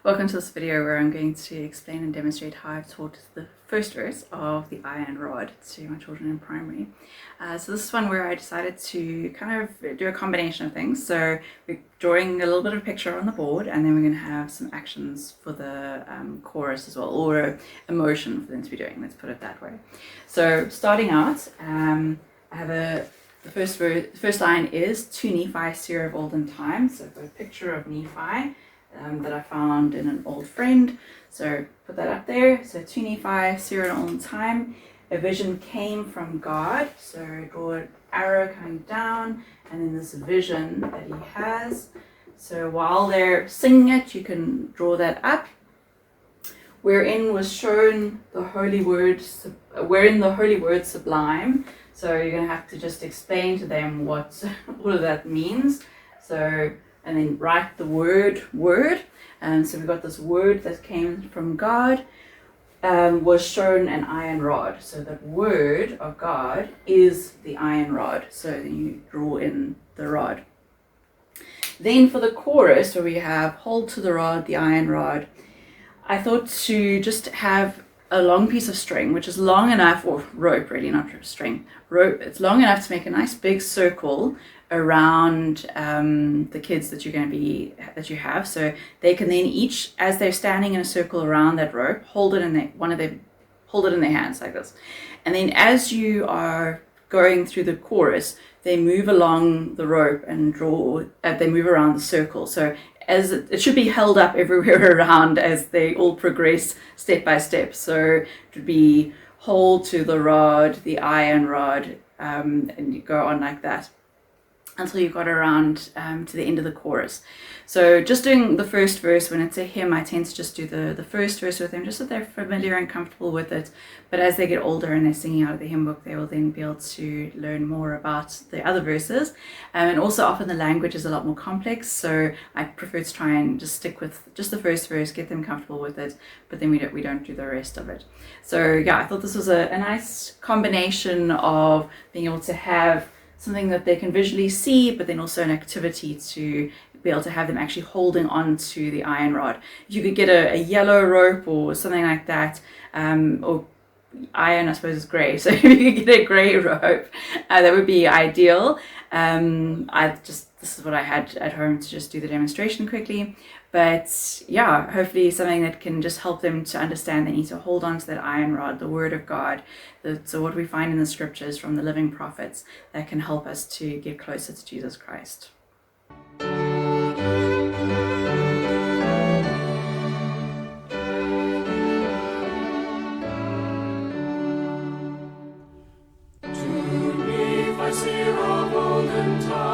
Welcome to this video where I'm going to explain and demonstrate how I've taught the first verse of the iron rod to my children in primary. So this is one where I decided to kind of do a combination of things. So we're drawing a little bit of a picture on the board, and then we're going to have some actions for the chorus as well, or a motion for them to be doing, let's put it that way. So starting out, I have the first line is to Nephi, seer of olden times. So I've got a picture of Nephi that I found in an old friend. So put that up there. So to Nephi, seer of olden time, a vision came from God. So draw an arrow coming down, and then this vision that he has. So while they're singing it, you can draw that up. Wherein was shown the holy word, wherein the holy word sublime. So you're going to have to just explain to them what all of that means. So, and then write the word. So we've got this word that came from God, was shown an iron rod. So the word of God is the iron rod. So then you draw in the rod. Then for the chorus, where we have hold to the rod, the iron rod, I thought to just have a long piece of string, which is long enough, or rope really, not string, rope. It's long enough to make a nice big circle around the kids that you have. So they can then each, as they're standing in a circle around that rope, hold it in their hands like this. And then as you are going through the chorus, they move along the rope and they move around the circle. So as it should be held up everywhere around as they all progress step by step. So it would be hold to the rod, the iron rod, and you go on like that until you got around to the end of the chorus. So just doing the first verse, when it's a hymn, I tend to just do the first verse with them, just so they're familiar and comfortable with it. But as they get older and they're singing out of the hymn book, they will then be able to learn more about the other verses. And also often the language is a lot more complex, so I prefer to try and just stick with just the first verse, get them comfortable with it, but then we don't do the rest of it. So yeah, I thought this was a nice combination of being able to have something that they can visually see, but then also an activity to be able to have them actually holding on to the iron rod. If you could get a yellow rope or something like that, or iron, I suppose, is grey. So if you could get a grey rope, that would be ideal. This is what I had at home to just do the demonstration quickly. But yeah, hopefully something that can just help them to understand they need to hold on to that iron rod, the word of God. So what we find in the scriptures from the living prophets that can help us to get closer to Jesus Christ. Seer of olden time.